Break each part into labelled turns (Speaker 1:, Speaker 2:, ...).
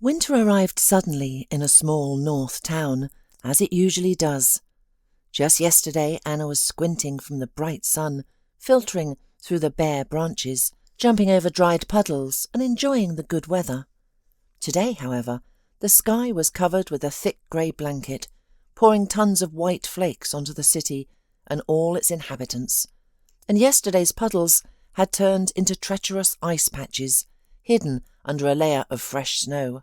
Speaker 1: Winter arrived suddenly in a small north town, as it usually does. Just yesterday Anna was squinting from the bright sun, filtering through the bare branches, jumping over dried puddles and enjoying the good weather. Today, however, the sky was covered with a thick grey blanket, pouring tons of white flakes onto the city and all its inhabitants, and yesterday's puddles had turned into treacherous ice patches, hidden under a layer of fresh snow.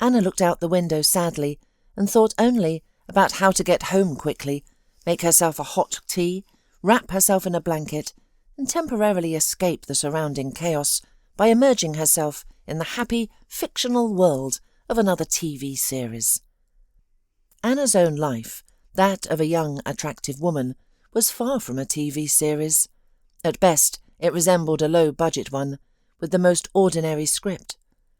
Speaker 1: Anna looked out the window sadly and thought only about how to get home quickly, make herself a hot tea, wrap herself in a blanket, and temporarily escape the surrounding chaos by immersing herself in the happy, fictional world of another TV series. Anna's own life, that of a young, attractive woman, was far from a TV series. At best, it resembled a low-budget one, with the most ordinary script.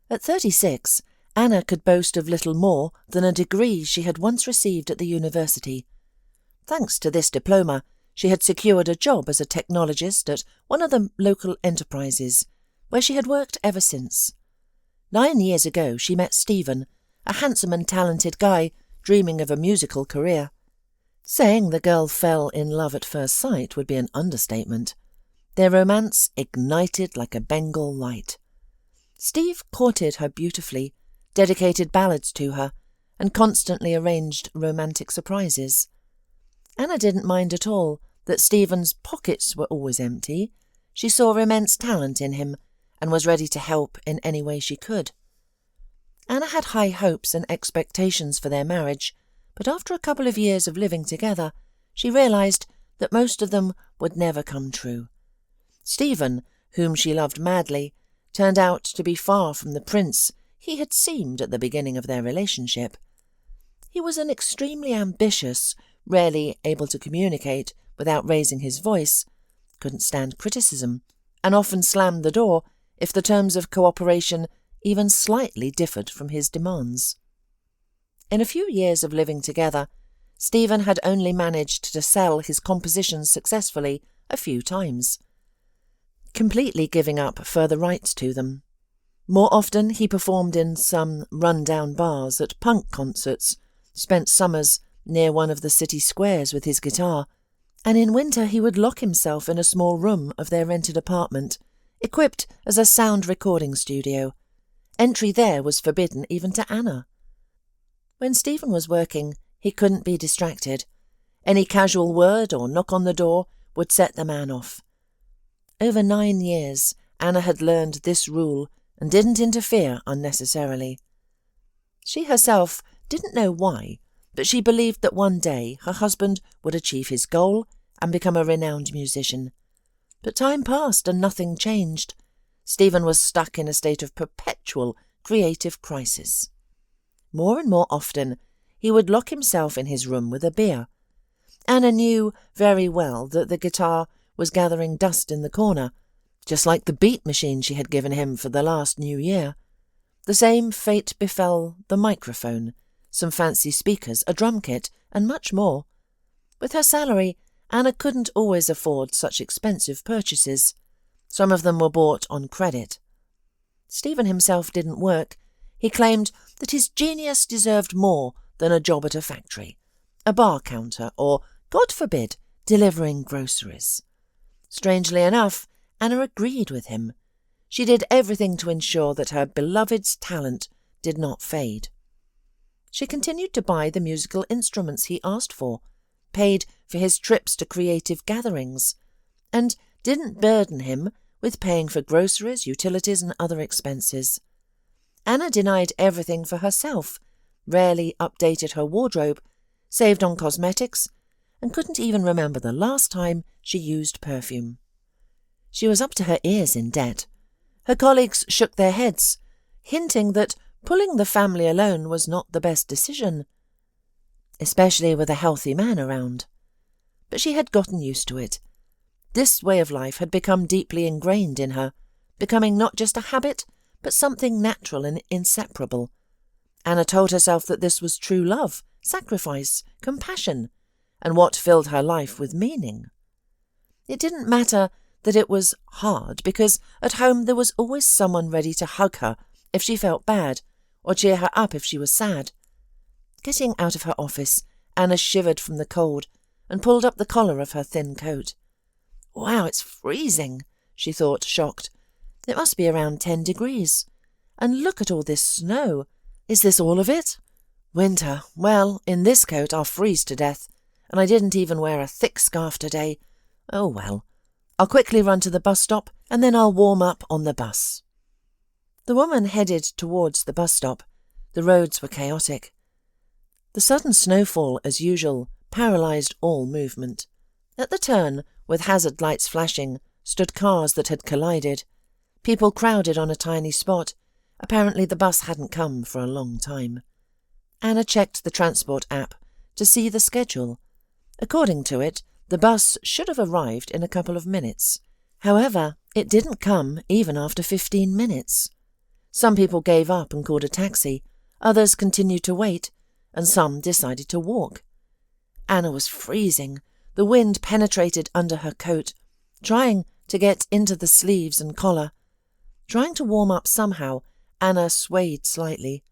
Speaker 1: At 36, Anna could boast of little more than a degree she had once received at the university. Thanks to this diploma, she had secured a job as a technologist at one of the local enterprises, where she had worked ever since. 9 years ago she met Stephen, a handsome and talented guy dreaming of a musical career. Saying the girl fell in love at first sight would be an understatement. Their romance ignited like a Bengal light. Steve courted her beautifully, dedicated ballads to her, and constantly arranged romantic surprises. Anna didn't mind at all that Stephen's pockets were always empty. She saw immense talent in him and was ready to help in any way she could. Anna had high hopes and expectations for their marriage, but after a couple of years of living together, she realised that most of them would never come true. Stephen, whom she loved madly, turned out to be far from the prince he had seemed at the beginning of their relationship. He was an extremely ambitious, rarely able to communicate without raising his voice, couldn't stand criticism, and often slammed the door if the terms of cooperation even slightly differed from his demands. In a few years of living together, Stephen had only managed to sell his compositions successfully a few times, completely giving up further rights to them. More often he performed in some run-down bars, at punk concerts, spent summers near one of the city squares with his guitar, and in winter he would lock himself in a small room of their rented apartment, equipped as a sound recording studio. Entry there was forbidden even to Anna. When Stephen was working, he couldn't be distracted. Any casual word or knock on the door would set the man off. Over 9 years, Anna had learned this rule and didn't interfere unnecessarily. She herself didn't know why, but she believed that one day her husband would achieve his goal and become a renowned musician. But time passed and nothing changed. Stephen was stuck in a state of perpetual creative crisis. More and more often, he would lock himself in his room with a beer. Anna knew very well that the guitar was gathering dust in the corner, just like the beat machine she had given him for the last New Year. The same fate befell the microphone, some fancy speakers, a drum kit, and much more. With her salary, Anna couldn't always afford such expensive purchases. Some of them were bought on credit. Stephen himself didn't work. He claimed that his genius deserved more than a job at a factory, a bar counter, or, God forbid, delivering groceries. Strangely enough, Anna agreed with him. She did everything to ensure that her beloved's talent did not fade. She continued to buy the musical instruments he asked for, paid for his trips to creative gatherings, and didn't burden him with paying for groceries, utilities, and other expenses. Anna denied everything for herself, rarely updated her wardrobe, saved on cosmetics, and couldn't even remember the last time she used perfume. She was up to her ears in debt. Her colleagues shook their heads, hinting that pulling the family alone was not the best decision, especially with a healthy man around. But she had gotten used to it. This way of life had become deeply ingrained in her, becoming not just a habit, but something natural and inseparable. Anna told herself that this was true love, sacrifice, compassion, and what filled her life with meaning. It didn't matter that it was hard, because at home there was always someone ready to hug her if she felt bad, or cheer her up if she was sad. Getting out of her office, Anna shivered from the cold and pulled up the collar of her thin coat. "Wow, it's freezing," she thought, shocked. "It must be around 10 degrees. And look at all this snow. Is this all of it? Winter. Well, in this coat I'll freeze to death, and I didn't even wear a thick scarf today. Oh well. I'll quickly run to the bus stop, and then I'll warm up on the bus." The woman headed towards the bus stop. The roads were chaotic. The sudden snowfall, as usual, paralysed all movement. At the turn, with hazard lights flashing, stood cars that had collided. People crowded on a tiny spot. Apparently the bus hadn't come for a long time. Anna checked the transport app to see the schedule. According to it, the bus should have arrived in a couple of minutes. However, it didn't come even after 15 minutes. Some people gave up and called a taxi, others continued to wait, and some decided to walk. Anna was freezing. The wind penetrated under her coat, trying to get into the sleeves and collar. Trying to warm up somehow, Anna swayed slightly.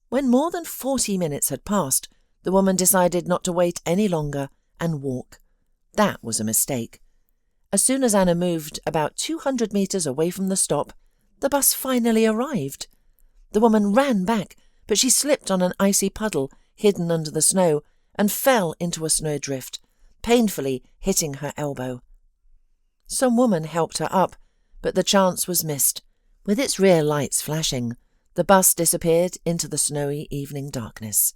Speaker 1: When more than 40 minutes had passed, the woman decided not to wait any longer and walk. That was a mistake. As soon as Anna moved about 200 metres away from the stop, the bus finally arrived. The woman ran back, but she slipped on an icy puddle hidden under the snow and fell into a snowdrift, painfully hitting her elbow. Some woman helped her up, but the chance was missed. With its rear lights flashing, the bus disappeared into the snowy evening darkness.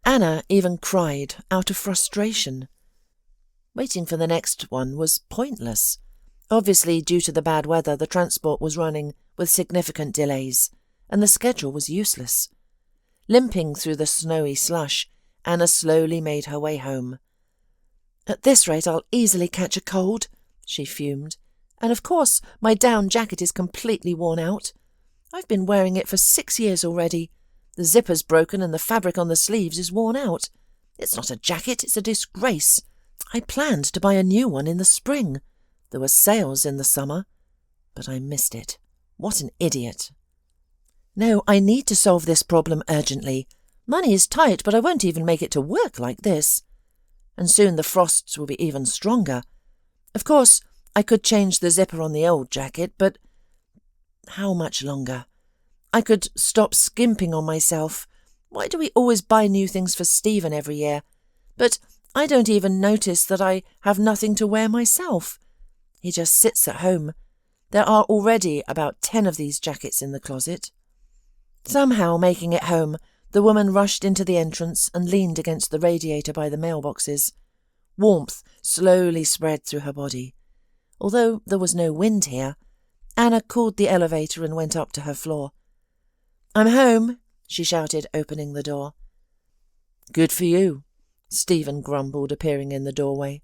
Speaker 1: Anna even cried out of frustration. Waiting for the next one was pointless. Obviously, due to the bad weather, the transport was running with significant delays, and the schedule was useless. Limping through the snowy slush, Anna slowly made her way home. "At this rate I'll easily catch a cold," she fumed. "And of course my down jacket is completely worn out. I've been wearing it for 6 years already. The zipper's broken and the fabric on the sleeves is worn out. It's not a jacket, it's a disgrace. I planned to buy a new one in the spring. There were sales in the summer, but I missed it. What an idiot. No, I need to solve this problem urgently. Money is tight, but I won't even make it to work like this. And soon the frosts will be even stronger. Of course, I could change the zipper on the old jacket, but how much longer? I could stop skimping on myself. Why do we always buy new things for Stephen every year? But I don't even notice that I have nothing to wear myself. He just sits at home. There are already about 10 of these jackets in the closet." Somehow, making it home, the woman rushed into the entrance and leaned against the radiator by the mailboxes. Warmth slowly spread through her body. Although there was no wind here, Anna called the elevator and went up to her floor. "I'm home," she shouted, opening the door. "Good for you," Stephen grumbled, appearing in the doorway.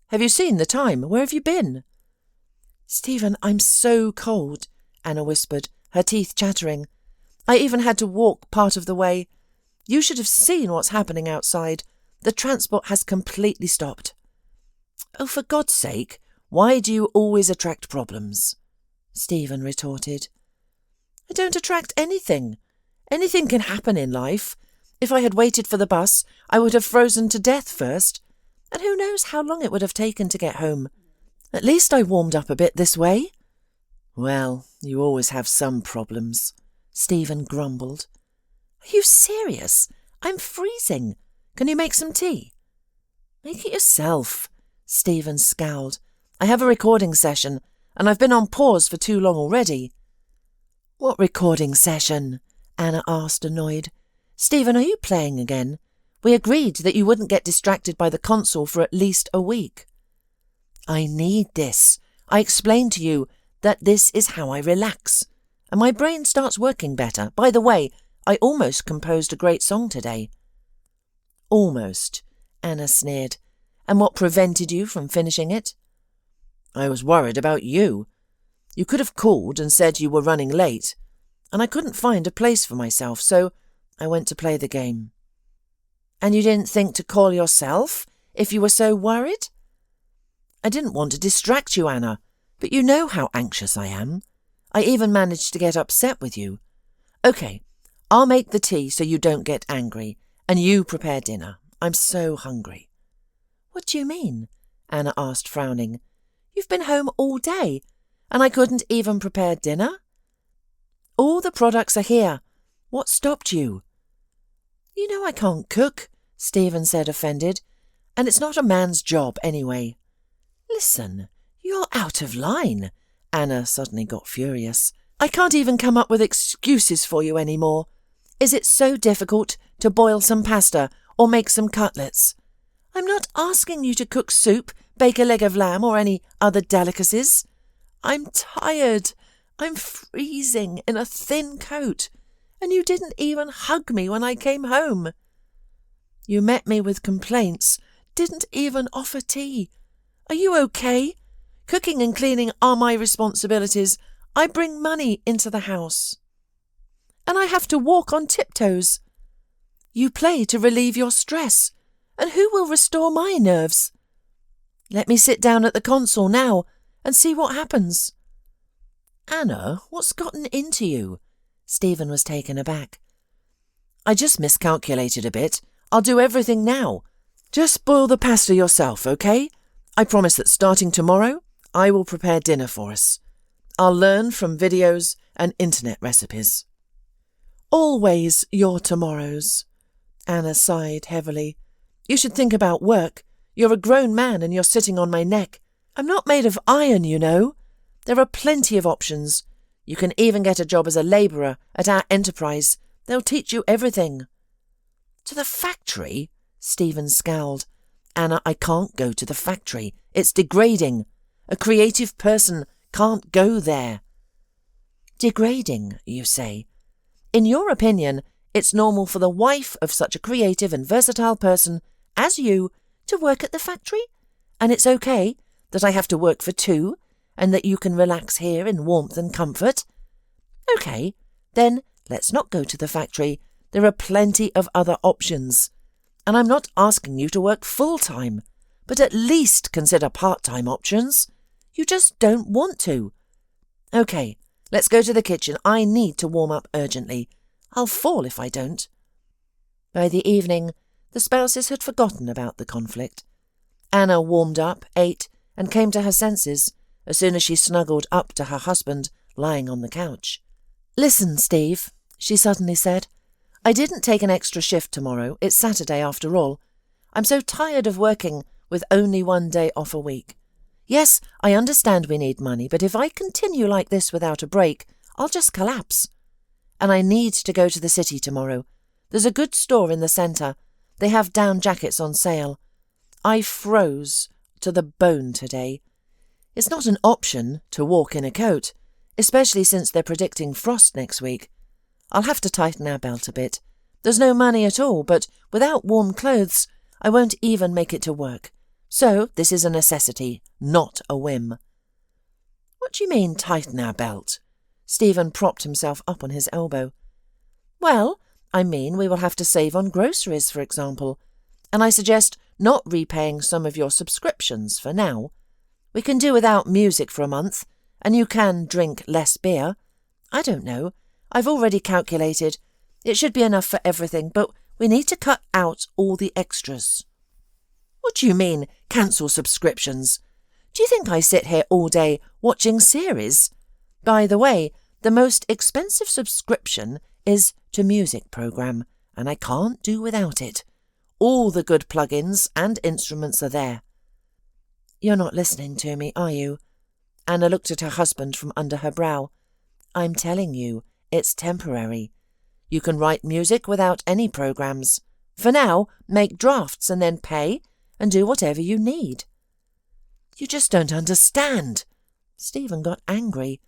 Speaker 1: "Have you seen the time? Where have you been?" "Stephen, I'm so cold," Anna whispered, her teeth chattering. "I even had to walk part of the way. You should have seen what's happening outside. The transport has completely stopped." "Oh, for God's sake, why do you always attract problems?" Stephen retorted. "I don't attract anything. Anything can happen in life. If I had waited for the bus, I would have frozen to death first. And who knows how long it would have taken to get home. At least I warmed up a bit this way." "Well, you always have some problems," Stephen grumbled. "Are you serious? I'm freezing. Can you make some tea?" "Make it yourself," Stephen scowled. "I have a recording session, and I've been on pause for too long already." "What recording session?" Anna asked, annoyed. "Stephen, are you playing again? We agreed that you wouldn't get distracted by the console for at least a week." "I need this. I explained to you that this is how I relax. And my brain starts working better. By the way, I almost composed a great song today." "Almost," Anna sneered. "And what prevented you from finishing it?" "I was worried about you. You could have called and said you were running late, and I couldn't find a place for myself, so I went to play the game." "And you didn't think to call yourself if you were so worried?" "I didn't want to distract you, Anna, but you know how anxious I am. I even managed to get upset with you. OK, I'll make the tea so you don't get angry, and you prepare dinner. I'm so hungry." "What do you mean?" Anna asked, frowning. "You've been home all day, and I couldn't even prepare dinner?" "All the products are here. What stopped you?" "You know I can't cook," Stephen said, offended, "and it's not a man's job anyway." "Listen, you're out of line." Anna suddenly got furious. "I can't even come up with excuses for you anymore. Is it so difficult to boil some pasta or make some cutlets? I'm not asking you to cook soup, bake a leg of lamb or any other delicacies. I'm tired. I'm freezing in a thin coat, and you didn't even hug me when I came home. You met me with complaints, didn't even offer tea. Are you okay? Cooking and cleaning are my responsibilities. I bring money into the house. And I have to walk on tiptoes. You play to relieve your stress, and who will restore my nerves? Let me sit down at the console now and see what happens." "Anna, what's gotten into you?" Stephen was taken aback. "I just miscalculated a bit. I'll do everything now. Just boil the pasta yourself, okay? I promise that starting tomorrow, I will prepare dinner for us. I'll learn from videos and internet recipes." "Always your tomorrows." Anna sighed heavily. "You should think about work. You're a grown man and you're sitting on my neck. I'm not made of iron, you know. There are plenty of options. You can even get a job as a labourer at our enterprise. They'll teach you everything." "To the factory?" Stephen scowled. "Anna, I can't go to the factory. It's degrading. A creative person can't go there." "Degrading, you say? In your opinion, it's normal for the wife of such a creative and versatile person as you to work at the factory? And it's okay that I have to work for two, and that you can relax here in warmth and comfort? Okay, then let's not go to the factory. There are plenty of other options. And I'm not asking you to work full-time, but at least consider part-time options. You just don't want to. Okay, let's go to the kitchen. I need to warm up urgently. I'll fall if I don't." By the evening, the spouses had forgotten about the conflict. Anna warmed up, ate, and came to her senses as soon as she snuggled up to her husband lying on the couch. "Listen, Steve," she suddenly said. "I didn't take an extra shift tomorrow. It's Saturday after all. I'm so tired of working with only one day off a week. Yes, I understand we need money, but if I continue like this without a break, I'll just collapse. And I need to go to the city tomorrow. There's a good store in the centre. They have down jackets on sale. I froze to the bone today. It's not an option to walk in a coat, especially since they're predicting frost next week. I'll have to tighten our belt a bit. There's no money at all, but without warm clothes, I won't even make it to work. So this is a necessity, not a whim." "What do you mean, tighten our belt?" Stephen propped himself up on his elbow. "Well, I mean we will have to save on groceries, for example. And I suggest not repaying some of your subscriptions for now. We can do without music for a month, and you can drink less beer. I don't know. I've already calculated. It should be enough for everything, but we need to cut out all the extras." "What do you mean, cancel subscriptions? Do you think I sit here all day watching series? By the way, the most expensive subscription is to Music Program, and I can't do without it. All the good plugins and instruments are there." "You're not listening to me, are you?" Anna looked at her husband from under her brow. "I'm telling you, it's temporary. You can write music without any programs. For now, make drafts and then pay and do whatever you need." "You just don't understand." Stephen got angry.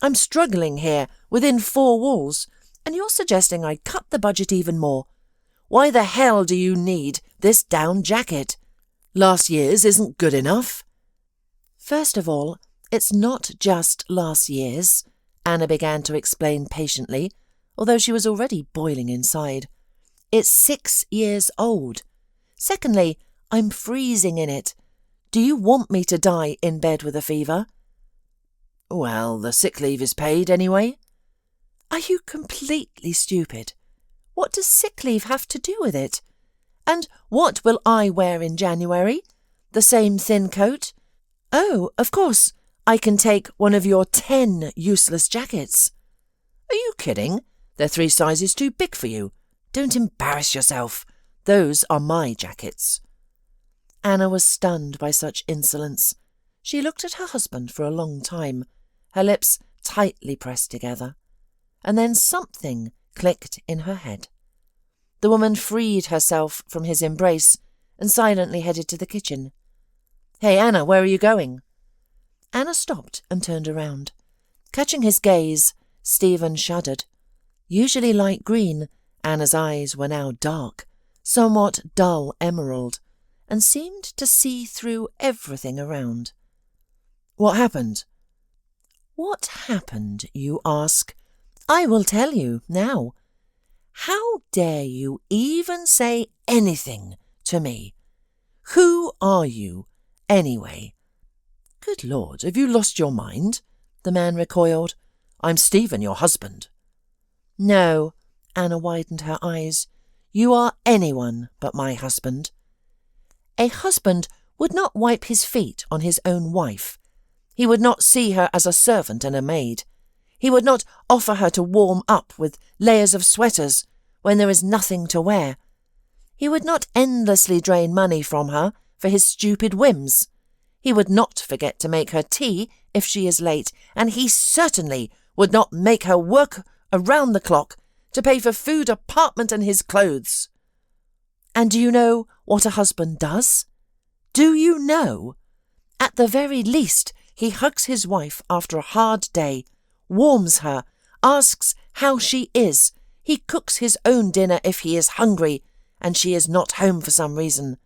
Speaker 1: "I'm struggling here within four walls, and you're suggesting I cut the budget even more. Why the hell do you need this down jacket? Last year's isn't good enough." "First of all, it's not just last year's," Anna began to explain patiently, although she was already boiling inside. "It's 6 years old. Secondly, I'm freezing in it. Do you want me to die in bed with a fever?" "Well, the sick leave is paid anyway." "Are you completely stupid? What does sick leave have to do with it? And what will I wear in January? The same thin coat? Oh, of course, I can take one of your 10 useless jackets. Are you kidding? They're 3 sizes too big for you. Don't embarrass yourself. Those are my jackets. Anna was stunned by such insolence. She looked at her husband for a long time, her lips tightly pressed together, and then something clicked in her head. The woman freed herself from his embrace and silently headed to the kitchen. "Hey, Anna, where are you going?" Anna stopped and turned around. Catching his gaze, Stephen shuddered. Usually light green, Anna's eyes were now dark, somewhat dull emerald, and seemed to see through everything around. "What happened?" "What happened, you ask? I will tell you now. How dare you even say anything to me? Who are you, anyway?" "Good Lord, have you lost your mind?" the man recoiled. "I'm Stephen, your husband." "No," Anna widened her eyes. "You are anyone but my husband. A husband would not wipe his feet on his own wife. He would not see her as a servant and a maid. He would not offer her to warm up with layers of sweaters when there is nothing to wear. He would not endlessly drain money from her for his stupid whims. He would not forget to make her tea if she is late, and he certainly would not make her work around the clock to pay for food, apartment, and his clothes. And do you know what a husband does? Do you know? At the very least, he hugs his wife after a hard day, warms her, asks how she is. He cooks his own dinner if he is hungry and she is not home for some reason.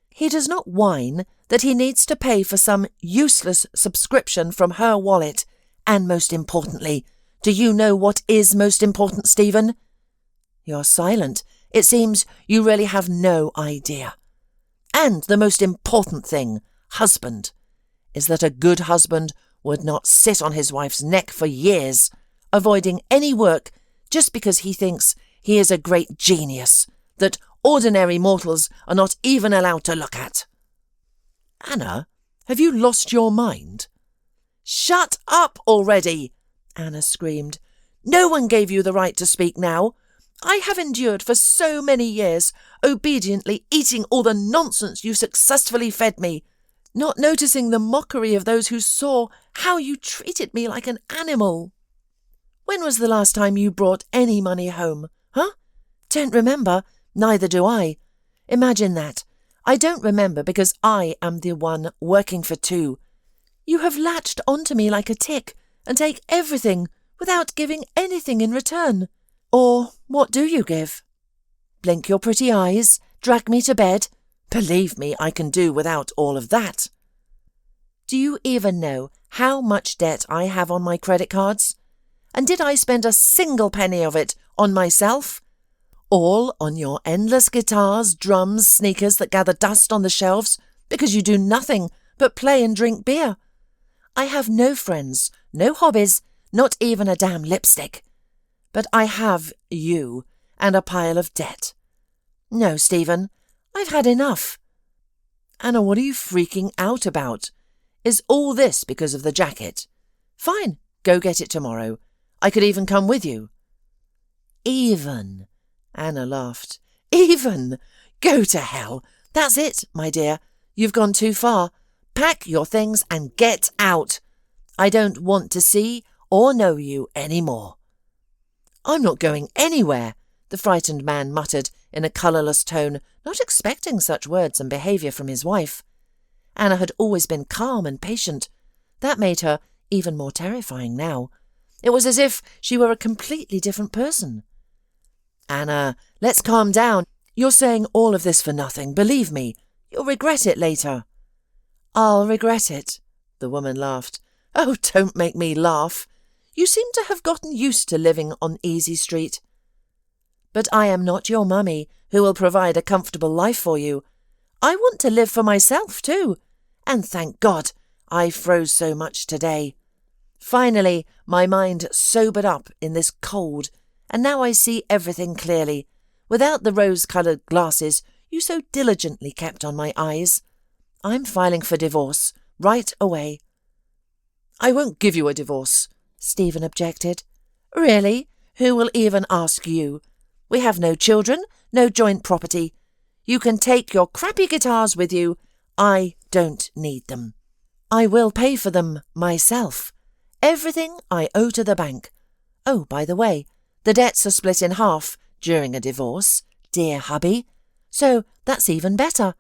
Speaker 1: He does not whine that he needs to pay for some useless subscription from her wallet. And most importantly, do you know what is most important, Stephen? You're silent. It seems you really have no idea. And the most important thing, husband, is that a good husband would not sit on his wife's neck for years, avoiding any work just because he thinks he is a great genius that ordinary mortals are not even allowed to look at. Anna, have you lost your mind? Shut up already, Anna screamed. No one gave you the right to speak now. I have endured for so many years, obediently eating all the nonsense you successfully fed me, not noticing the mockery of those who saw how you treated me like an animal. When was the last time you brought any money home, huh? Don't remember, neither do I. Imagine that. I don't remember because I am the one working for 2. You have latched onto me like a tick and take everything without giving anything in return. Or what do you give? Blink your pretty eyes, drag me to bed. Believe me, I can do without all of that. Do you even know how much debt I have on my credit cards? And did I spend a single penny of it on myself? All on your endless guitars, drums, sneakers that gather dust on the shelves because you do nothing but play and drink beer. I have no friends, no hobbies, not even a damn lipstick. But I have you and a pile of debt. No, Stephen, I've had enough. Anna, what are you freaking out about? Is all this because of the jacket? Fine, go get it tomorrow. I could even come with you. Even, Anna laughed. Even? Go to hell. That's it, my dear. You've gone too far. Pack your things and get out. I don't want to see or know you any more. I'm not going anywhere, the frightened man muttered in a colourless tone, not expecting such words and behaviour from his wife. Anna had always been calm and patient. That made her even more terrifying now. It was as if she were a completely different person. Anna, let's calm down. You're saying all of this for nothing. Believe me, you'll regret it later. I'll regret it, the woman laughed. Oh, don't make me laugh. You seem to have gotten used to living on Easy Street. But I am not your mummy who will provide a comfortable life for you. I want to live for myself too. And thank God I froze so much today. Finally, my mind sobered up in this cold, and now I see everything clearly. without the rose-coloured glasses you so diligently kept on my eyes. I'm filing for divorce, right away." "I won't give you a divorce," Stephen objected. "Really? Who will even ask you? We have no children, no joint property. You can take your crappy guitars with you. I don't need them. I will pay for them myself. Everything I owe to the bank. Oh, by the way, the debts are split in half during a divorce, dear hubby. So that's even better.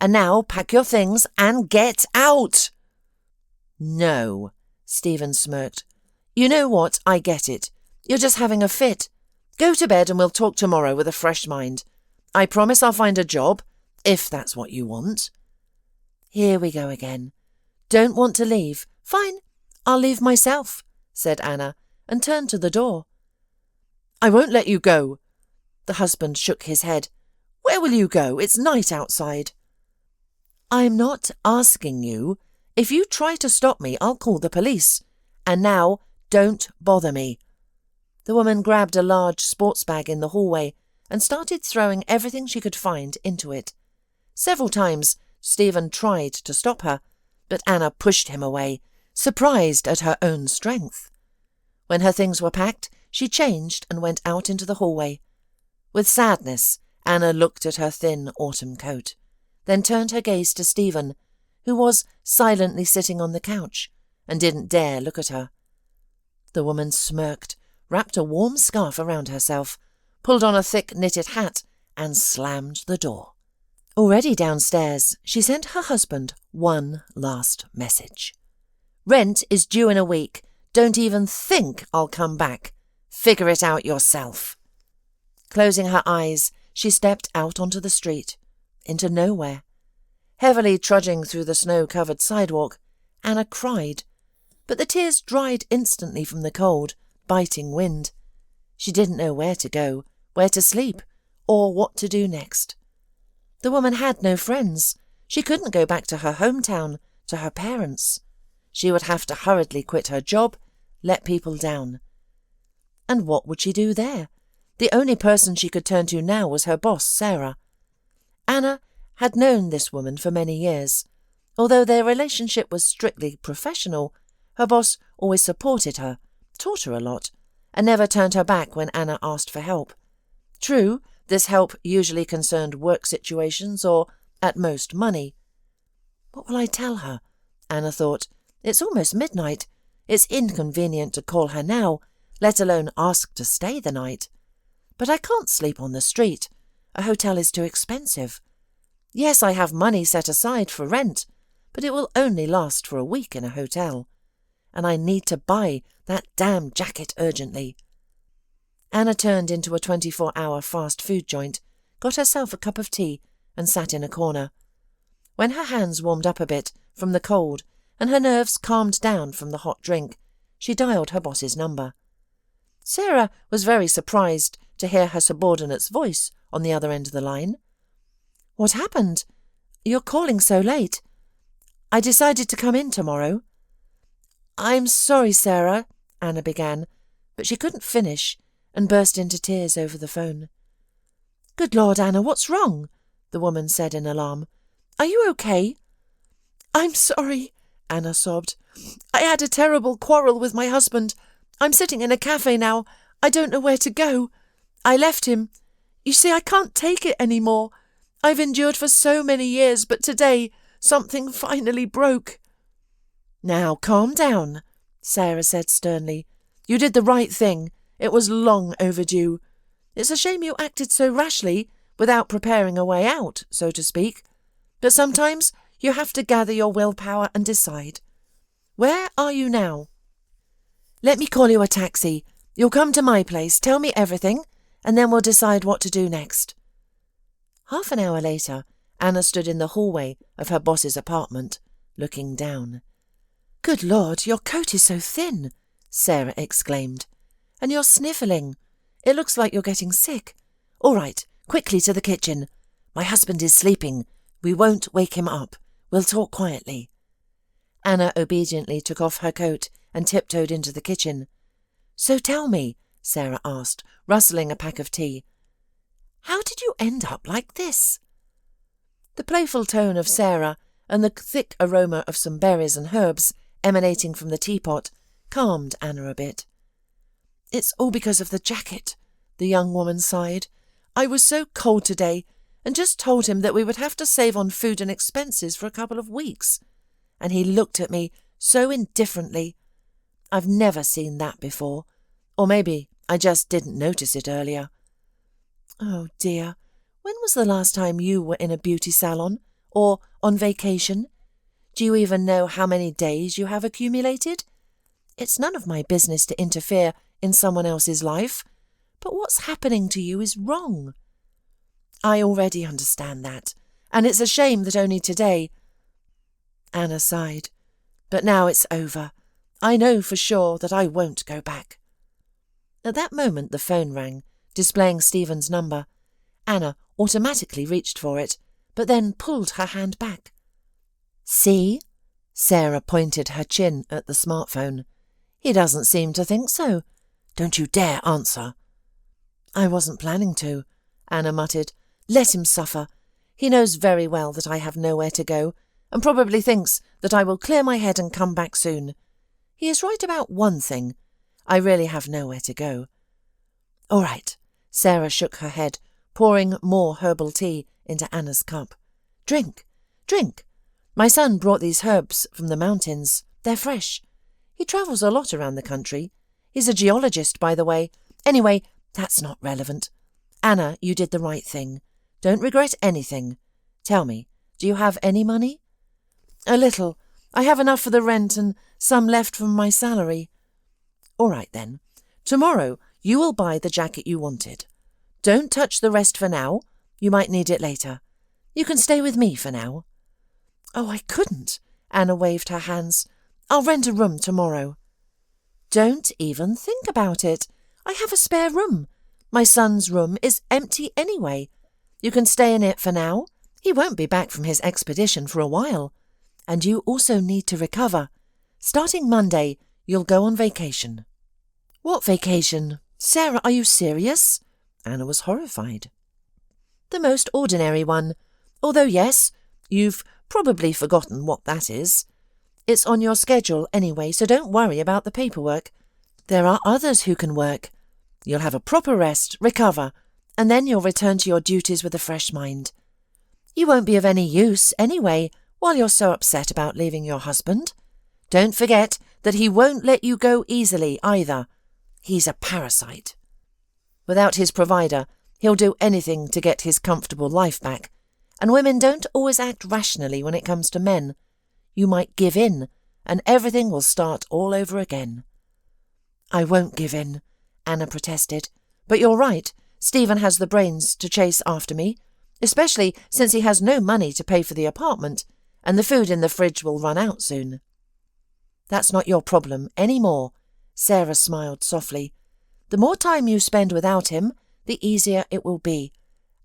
Speaker 1: And now pack your things and get out." "No," Stephen smirked. "You know what? I get it. You're just having a fit. Go to bed and we'll talk tomorrow with a fresh mind. I promise I'll find a job, if that's what you want." "Here we go again. Don't want to leave? Fine, I'll leave myself," said Anna, and turned to the door. "I won't let you go." The husband shook his head. "Where will you go? It's night outside." "I'm not asking you. If you try to stop me, I'll call the police. And now, don't bother me." The woman grabbed a large sports bag in the hallway and started throwing everything she could find into it. Several times Stephen tried to stop her, but Anna pushed him away, surprised at her own strength. When her things were packed, she changed and went out into the hallway. With sadness, Anna looked at her thin autumn coat, then turned her gaze to Stephen, who was silently sitting on the couch and didn't dare look at her. The woman smirked, wrapped a warm scarf around herself, pulled on a thick knitted hat, and slammed the door. Already downstairs, she sent her husband one last message. "Rent is due in a week. Don't even think I'll come back. Figure it out yourself." Closing her eyes, she stepped out onto the street, into nowhere. Heavily trudging through the snow-covered sidewalk, Anna cried, but the tears dried instantly from the cold, biting wind. She didn't know where to go, where to sleep, or what to do next. The woman had no friends. She couldn't go back to her hometown, to her parents. She would have to hurriedly quit her job, let people down. And what would she do there? The only person she could turn to now was her boss, Sarah. Anna had known this woman for many years. Although their relationship was strictly professional, her boss always supported her, taught her a lot, and never turned her back when Anna asked for help. True, this help usually concerned work situations or, at most, money. What will I tell her? Anna thought. It's almost midnight. It's inconvenient to call her now, let alone ask to stay the night. But I can't sleep on the street. A hotel is too expensive. Yes, I have money set aside for rent, but it will only last for a week in a hotel. And I need to buy that damn jacket urgently. Anna turned into a 24-hour fast food joint, got herself a cup of tea, and sat in a corner. When her hands warmed up a bit from the cold and her nerves calmed down from the hot drink, she dialed her boss's number. Sarah was very surprised to hear her subordinate's voice on the other end of the line. "What happened? You're calling so late. I decided to come in tomorrow." "I'm sorry, Sarah," Anna began, but she couldn't finish and burst into tears over the phone. "Good Lord, Anna, what's wrong?" the woman said in alarm. "Are you okay?" "I'm sorry," Anna sobbed. "I had a terrible quarrel with my husband. I'm sitting in a cafe now. I don't know where to go. I left him. You see, I can't take it anymore. I've endured for so many years, but today something finally broke." "Now, calm down," Sarah said sternly. "You did the right thing. It was long overdue. It's a shame you acted so rashly, without preparing a way out, so to speak. But sometimes you have to gather your willpower and decide. Where are you now?" "Let me call you a taxi. You'll come to my place, tell me everything, and then we'll decide what to do next." Half an hour later, Anna stood in the hallway of her boss's apartment, looking down. "Good Lord, your coat is so thin," Sarah exclaimed. "And you're sniffling. It looks like you're getting sick. All right, quickly to the kitchen. My husband is sleeping. We won't wake him up. We'll talk quietly." Anna obediently took off her coat and tiptoed into the kitchen. "So tell me," Sarah asked, rustling a pack of tea, "how did you end up like this?" The playful tone of Sarah and the thick aroma of some berries and herbs emanating from the teapot calmed Anna a bit. "It's all because of the jacket," the young woman sighed. "I was so cold today and just told him that we would have to save on food and expenses for a couple of weeks. And he looked at me so indifferently. I've never seen that before. Or maybe I just didn't notice it earlier." "Oh dear, when was the last time you were in a beauty salon? Or on vacation? Do you even know how many days you have accumulated? It's none of my business to interfere in someone else's life, but what's happening to you is wrong." "I already understand that, and it's a shame that only today—" Anna sighed. "But now it's over. I know for sure that I won't go back." At that moment the phone rang, displaying Stephen's number. Anna automatically reached for it, but then pulled her hand back. "See?" Sarah pointed her chin at the smartphone. "He doesn't seem to think so. Don't you dare answer." "I wasn't planning to," Anna muttered. "Let him suffer. He knows very well that I have nowhere to go, and probably thinks that I will clear my head and come back soon. He is right about one thing. I really have nowhere to go." "All right." Sarah shook her head, pouring more herbal tea into Anna's cup. "Drink, drink. My son brought these herbs from the mountains. They're fresh. He travels a lot around the country. He's a geologist, by the way. Anyway, that's not relevant. Anna, you did the right thing. Don't regret anything. Tell me, do you have any money?" "A little. I have enough for the rent and some left from my salary." "All right then. Tomorrow you will buy the jacket you wanted. Don't touch the rest for now. You might need it later. You can stay with me for now." "Oh, I couldn't." Anna waved her hands. "I'll rent a room tomorrow." "Don't even think about it. I have a spare room. My son's room is empty anyway. You can stay in it for now. He won't be back from his expedition for a while. And you also need to recover. Starting Monday, you'll go on vacation." "What vacation? Sarah, are you serious?" Anna was horrified. "The most ordinary one. Although, yes, you've probably forgotten what that is. It's on your schedule anyway, so don't worry about the paperwork. There are others who can work. You'll have a proper rest, recover, and then you'll return to your duties with a fresh mind. You won't be of any use anyway while you're so upset about leaving your husband. Don't forget that he won't let you go easily either. He's a parasite. Without his provider, he'll do anything to get his comfortable life back, and women don't always act rationally when it comes to men. You might give in, and everything will start all over again." "I won't give in," Anna protested. "But you're right, Stephen has the brains to chase after me, especially since he has no money to pay for the apartment, and the food in the fridge will run out soon." "That's not your problem any more," Sarah smiled softly. "The more time you spend without him, the easier it will be.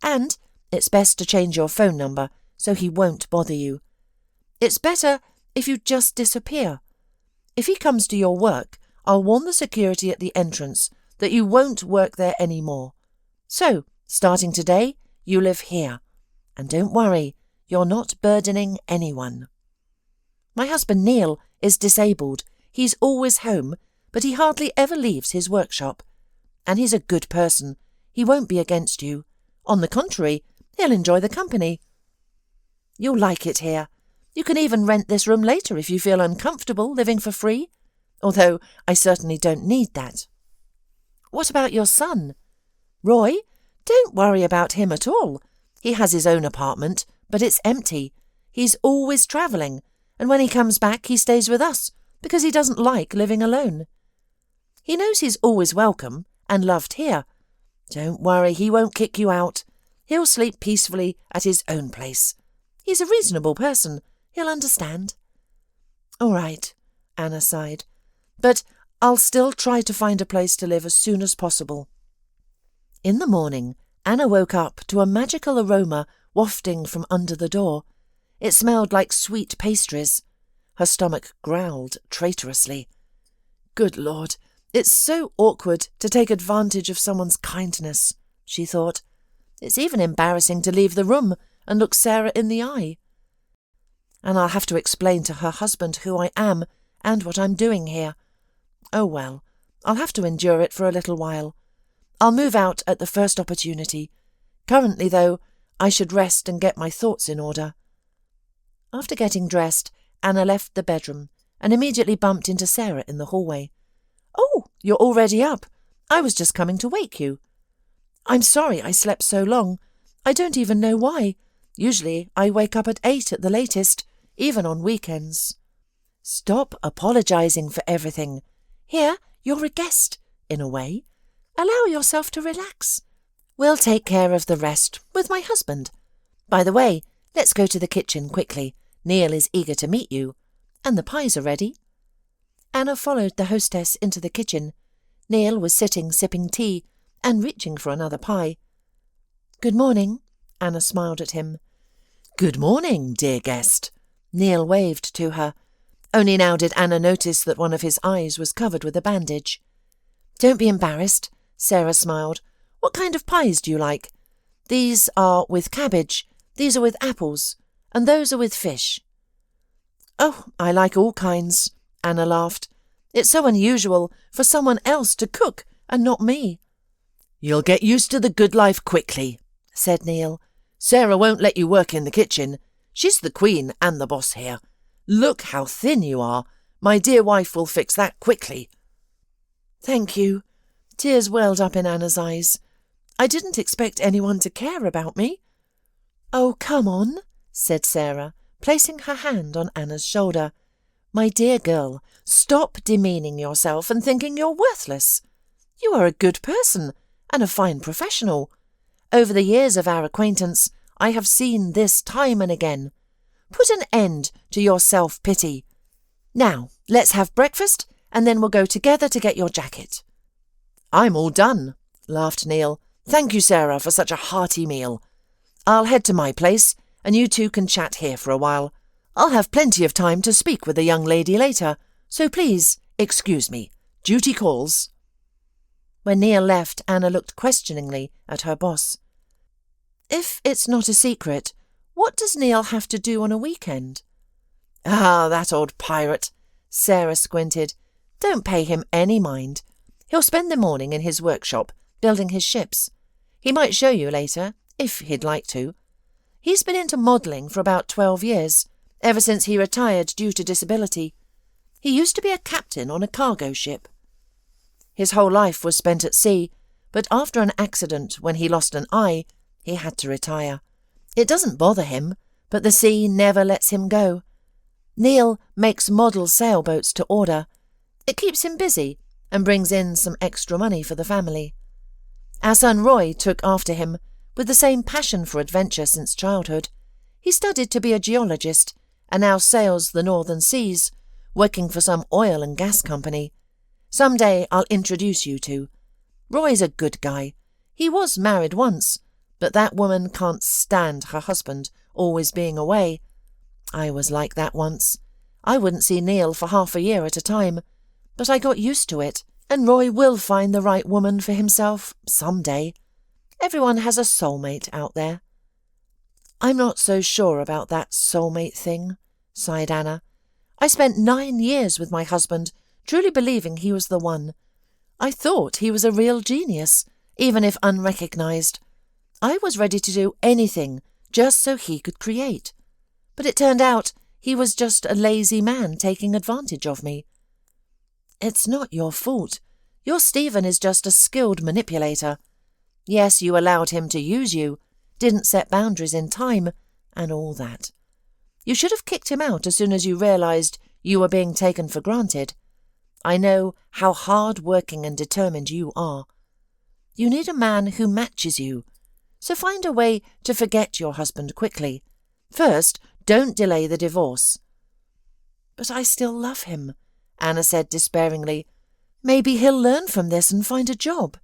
Speaker 1: And it's best to change your phone number so he won't bother you. It's better if you just disappear. If he comes to your work, I'll warn the security at the entrance that you won't work there anymore. So, starting today, you live here. And don't worry, you're not burdening anyone. My husband Neil is disabled. He's always home, but he hardly ever leaves his workshop. And he's a good person. He won't be against you. On the contrary, he'll enjoy the company. You'll like it here. You can even rent this room later if you feel uncomfortable living for free, although I certainly don't need that. What about your son? Roy? Don't worry about him at all. He has his own apartment, but it's empty. He's always travelling, and when he comes back he stays with us because he doesn't like living alone. He knows he's always welcome and loved here. Don't worry, he won't kick you out. He'll sleep peacefully at his own place. He's a reasonable person. He'll understand." "All right," Anna sighed. "But I'll still try to find a place to live as soon as possible." In the morning, Anna woke up to a magical aroma wafting from under the door. It smelled like sweet pastries. Her stomach growled traitorously. "Good Lord, it's so awkward to take advantage of someone's kindness," she thought. It's even embarrassing to leave the room and look Sarah in the eye. And I'll have to explain to her husband who I am and what I'm doing here. Oh well, I'll have to endure it for a little while. I'll move out at the first opportunity. Currently, though, I should rest and get my thoughts in order. After getting dressed, Anna left the bedroom and immediately bumped into Sarah in the hallway. "Oh, you're already up. I was just coming to wake you." "I'm sorry I slept so long. I don't even know why. Usually I wake up at 8 at the latest, even on weekends." "Stop apologising for everything. Here, you're a guest, in a way. Allow yourself to relax. We'll take care of the rest with my husband. By the way, let's go to the kitchen quickly. Neil is eager to meet you. And the pies are ready." Anna followed the hostess into the kitchen. Neil was sitting sipping tea and reaching for another pie. "Good morning," Anna smiled at him. "Good morning, dear guest." Neil waved to her. Only now did Anna notice that one of his eyes was covered with a bandage. "Don't be embarrassed," Sarah smiled. "What kind of pies do you like? These are with cabbage, these are with apples, and those are with fish." "Oh, I like all kinds," Anna laughed. "It's so unusual for someone else to cook and not me." "You'll get used to the good life quickly," said Neil. "Sarah won't let you work in the kitchen. She's the queen and the boss here. Look how thin you are. My dear wife will fix that quickly." "Thank you." Tears welled up in Anna's eyes. "I didn't expect anyone to care about me." "Oh, come on," said Sarah, placing her hand on Anna's shoulder. "My dear girl, stop demeaning yourself and thinking you're worthless. You are a good person and a fine professional. Over the years of our acquaintance, I have seen this time and again. Put an end to your self-pity. Now, let's have breakfast, and then we'll go together to get your jacket." "I'm all done," laughed Neil. "Thank you, Sarah, for such a hearty meal. I'll head to my place, and you two can chat here for a while. I'll have plenty of time to speak with the young lady later, so please excuse me. Duty calls." When Neil left, Anna looked questioningly at her boss. "If it's not a secret, what does Neil have to do on a weekend?" "Ah, that old pirate," Sarah squinted. "Don't pay him any mind. He'll spend the morning in his workshop, building his ships. He might show you later, if he'd like to. He's been into modelling for about 12 years, ever since he retired due to disability. He used to be a captain on a cargo ship. His whole life was spent at sea, but after an accident when he lost an eye, he had to retire. It doesn't bother him, but the sea never lets him go. Neil makes model sailboats to order. It keeps him busy and brings in some extra money for the family. Our son Roy took after him, with the same passion for adventure since childhood. He studied to be a geologist and now sails the northern seas, working for some oil and gas company. Some day I'll introduce you two. Roy's a good guy. He was married once, but that woman can't stand her husband always being away. I was like that once. I wouldn't see Neil for half a year at a time, but I got used to it, and Roy will find the right woman for himself some day. Everyone has a soulmate out there." "I'm not so sure about that soulmate thing," sighed Anna. "I spent 9 years with my husband, truly believing he was the one. I thought he was a real genius, even if unrecognised. I was ready to do anything just so he could create. But it turned out he was just a lazy man taking advantage of me." "It's not your fault. Your Stephen is just a skilled manipulator. Yes, you allowed him to use you, didn't set boundaries in time, and all that. You should have kicked him out as soon as you realised you were being taken for granted. I know how hard-working and determined you are. You need a man who matches you, so find a way to forget your husband quickly. First, don't delay the divorce." "But I still love him," Anna said despairingly. "Maybe he'll learn from this and find a job."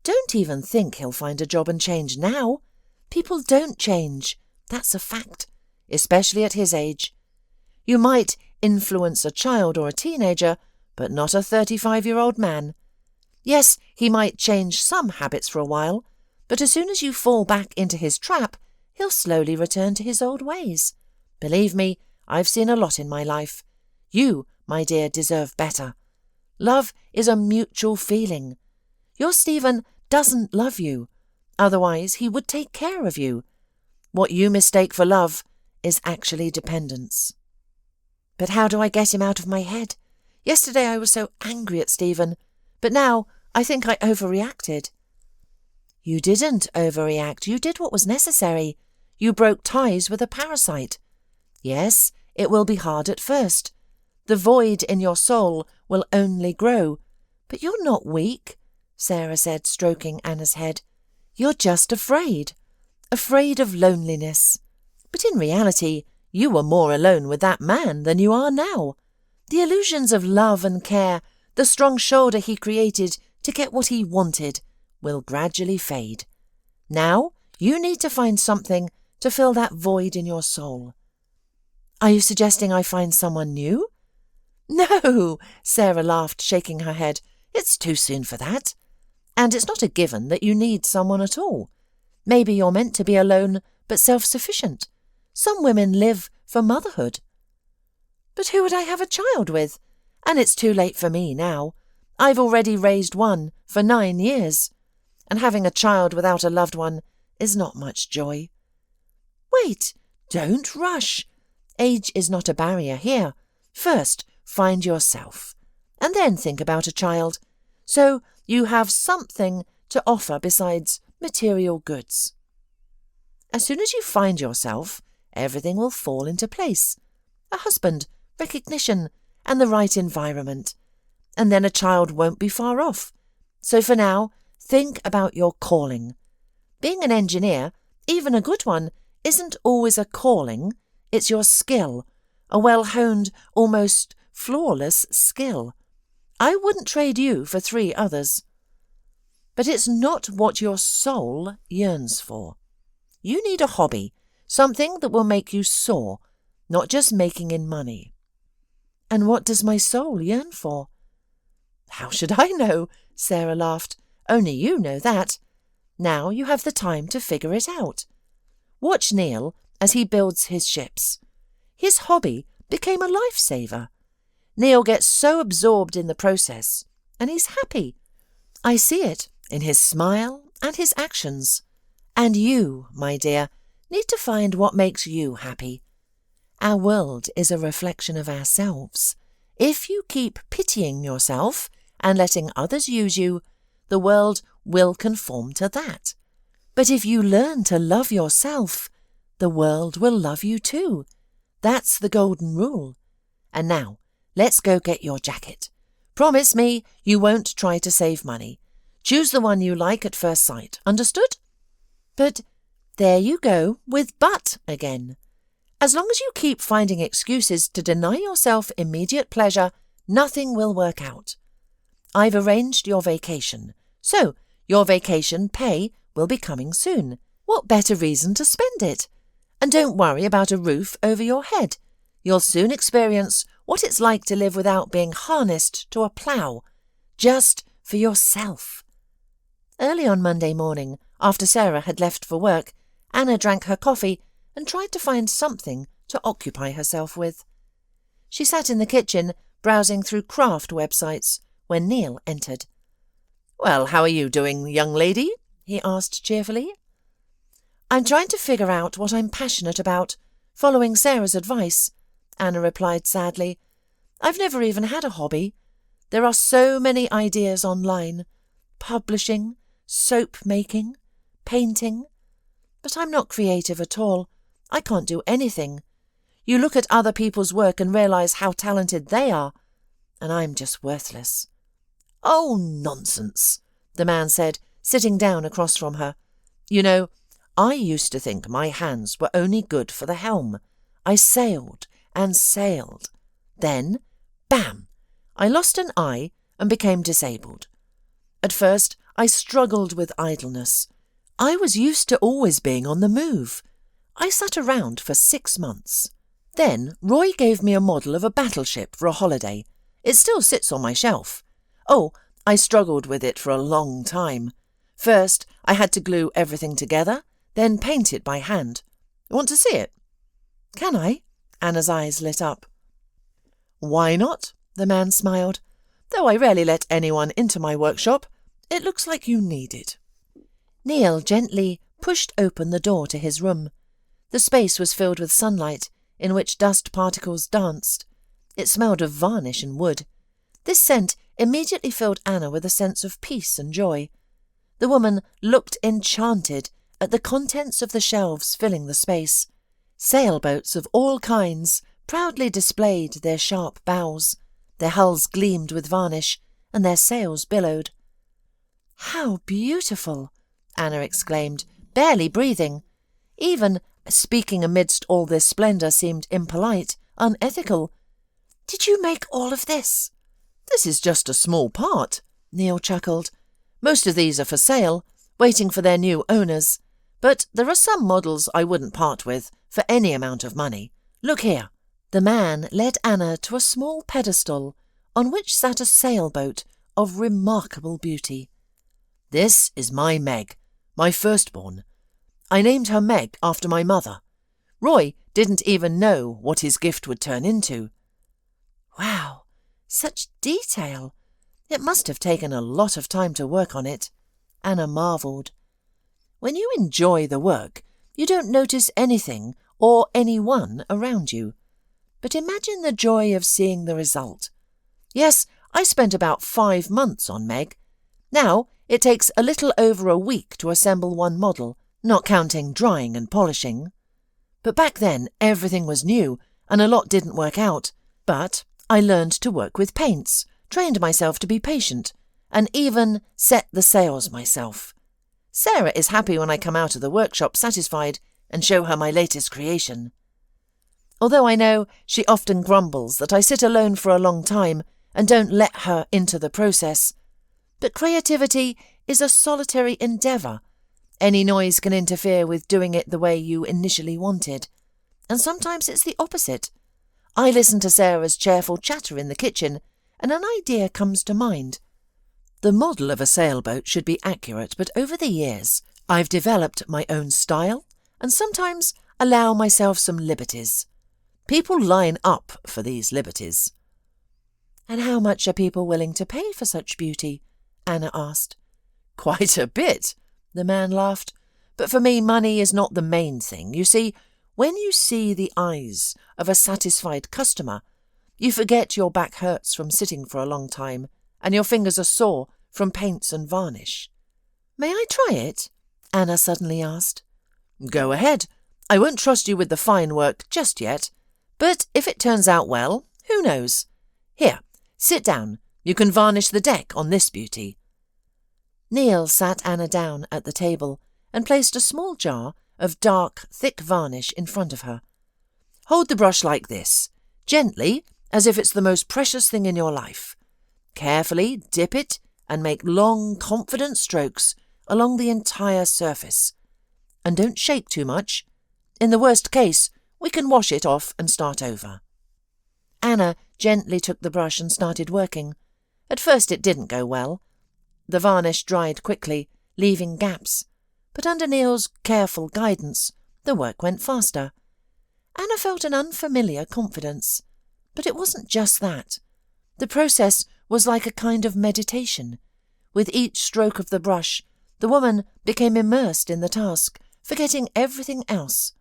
Speaker 1: "Don't even think he'll find a job and change now. People don't change, that's a fact, especially at his age. You might influence a child or a teenager, but not a 35-year-old man. Yes, he might change some habits for a while, But as soon as you fall back into his trap, he'll slowly return to his old ways. Believe me, I've seen a lot in my life. You, my dear, deserve better. Love is a mutual feeling. Your Stephen doesn't love you. Otherwise, he would take care of you. What you mistake for love is actually dependence. But how do I get him out of my head? Yesterday I was so angry at Stephen, but now I think I overreacted. You didn't overreact. You did what was necessary. You broke ties with a parasite. Yes, it will be hard at first. The void in your soul will only grow. But you're not weak, Sarah said, stroking Anna's head. You're just afraid of loneliness. But in reality, you were more alone with that man than you are now. The illusions of love and care, the strong shoulder he created to get what he wanted, will gradually fade. Now you need to find something to fill that void in your soul. Are you suggesting I find someone new? No, Sarah laughed, shaking her head. It's too soon for that. And it's not a given that you need someone at all. Maybe you're meant to be alone but self-sufficient. Some women live for motherhood. But who would I have a child with? And it's too late for me now. I've already raised one for 9 years. And having a child without a loved one is not much joy. Wait, don't rush. Age is not a barrier here. First, find yourself, and then think about a child, so you have something to offer besides material goods. As soon as you find yourself, everything will fall into place. A husband, recognition, and the right environment. And then a child won't be far off. So for now, think about your calling. Being an engineer, even a good one, isn't always a calling. It's your skill, a well-honed, almost flawless skill. I wouldn't trade you for 3 others. But it's not what your soul yearns for. You need a hobby, something that will make you soar, not just making in money. And what does my soul yearn for? How should I know? Sarah laughed. Only you know that. Now you have the time to figure it out. Watch Neil as he builds his ships. His hobby became a lifesaver. Neil gets so absorbed in the process, and he's happy. I see it in his smile and his actions. And you, my dear, need to find what makes you happy. Our world is a reflection of ourselves. If you keep pitying yourself and letting others use you, the world will conform to that. But if you learn to love yourself, the world will love you too. That's the golden rule. And now, let's go get your jacket. Promise me you won't try to save money. Choose the one you like at first sight. Understood? But there you go with but again. As long as you keep finding excuses to deny yourself immediate pleasure, nothing will work out. I've arranged your vacation, so your vacation pay will be coming soon. What better reason to spend it? And don't worry about a roof over your head. You'll soon experience what it's like to live without being harnessed to a plough, just for yourself. Early on Monday morning, after Sarah had left for work, Anna drank her coffee and tried to find something to occupy herself with. She sat in the kitchen, browsing through craft websites, when Neil entered. "Well, how are you doing, young lady?" he asked cheerfully. "I'm trying to figure out what I'm passionate about, following Sarah's advice," Anna replied sadly. "I've never even had a hobby. There are so many ideas online. Publishing, soap making, painting. But I'm not creative at all. I can't do anything. You look at other people's work and realise how talented they are, and I'm just worthless." "Oh, nonsense," the man said, sitting down across from her. "You know, I used to think my hands were only good for the helm. I sailed and sailed. Then, bam, I lost an eye and became disabled. At first, I struggled with idleness. I was used to always being on the move. I sat around for 6 months. Then Roy gave me a model of a battleship for a holiday. It still sits on my shelf. Oh, I struggled with it for a long time. First, I had to glue everything together, then paint it by hand. Want to see it?" "Can I?" Anna's eyes lit up. "Why not?" the man smiled. "Though I rarely let anyone into my workshop. It looks like you need it." Neil gently pushed open the door to his room. The space was filled with sunlight, in which dust particles danced. It smelled of varnish and wood. This scent immediately filled Anna with a sense of peace and joy. The woman looked enchanted at the contents of the shelves filling the space. Sailboats of all kinds proudly displayed their sharp bows. Their hulls gleamed with varnish, and their sails billowed. "How beautiful!" Anna exclaimed, barely breathing. Even speaking amidst all this splendour seemed impolite, unethical. "Did you make all of this?" "This is just a small part," Neil chuckled. "Most of these are for sale, waiting for their new owners. But there are some models I wouldn't part with for any amount of money. Look here." The man led Anna to a small pedestal on which sat a sailboat of remarkable beauty. "This is my Meg, my firstborn. I named her Meg after my mother. Roy didn't even know what his gift would turn into." "Wow, such detail! It must have taken a lot of time to work on it," Anna marvelled. When you enjoy the work, you don't notice anything or anyone around you. But imagine the joy of seeing the result. Yes, I spent about 5 months on Meg. Now it takes a little over a week to assemble one model, not counting drying and polishing. But back then everything was new and a lot didn't work out. But I learned to work with paints, trained myself to be patient, and even set the sails myself. Sarah is happy when I come out of the workshop satisfied and show her my latest creation. Although I know she often grumbles that I sit alone for a long time and don't let her into the process. But creativity is a solitary endeavour. Any noise can interfere with doing it the way you initially wanted. And sometimes it's the opposite. I listen to Sarah's cheerful chatter in the kitchen and an idea comes to mind. The model of a sailboat should be accurate, but over the years I've developed my own style and sometimes allow myself some liberties. People line up for these liberties. "And how much are people willing to pay for such beauty?" Anna asked. "Quite a bit," the man laughed. "But for me, money is not the main thing. You see, when you see the eyes of a satisfied customer, you forget your back hurts from sitting for a long time and your fingers are sore from paints and varnish." "May I try it?" Anna suddenly asked. "Go ahead. I won't trust you with the fine work just yet. But if it turns out well, who knows? Here, sit down. You can varnish the deck on this beauty." Neil sat Anna down at the table and placed a small jar of dark, thick varnish in front of her. "Hold the brush like this, gently, as if it's the most precious thing in your life. Carefully dip it and make long, confident strokes along the entire surface. And don't shake too much. In the worst case, we can wash it off and start over." Anna gently took the brush and started working. At first it didn't go well. The varnish dried quickly, leaving gaps. But under Neil's careful guidance, the work went faster. Anna felt an unfamiliar confidence. But it wasn't just that. The process was like a kind of meditation. With each stroke of the brush, the woman became immersed in the task, forgetting everything else.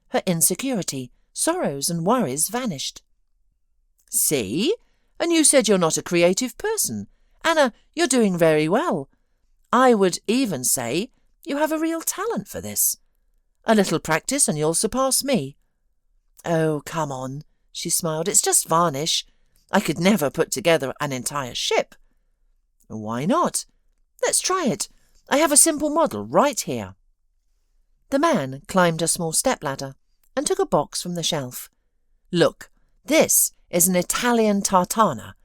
Speaker 1: Her insecurity, sorrows and worries vanished. "See? And you said you're not a creative person. Anna, you're doing very well. I would even say you have a real talent for this. A little practice and you'll surpass me." "Oh, come on," she smiled. "It's just varnish. I could never put together an entire ship." "Why not? Let's try it. I have a simple model right here." The man climbed a small stepladder and took a box from the shelf. "Look, this is an Italian tartana.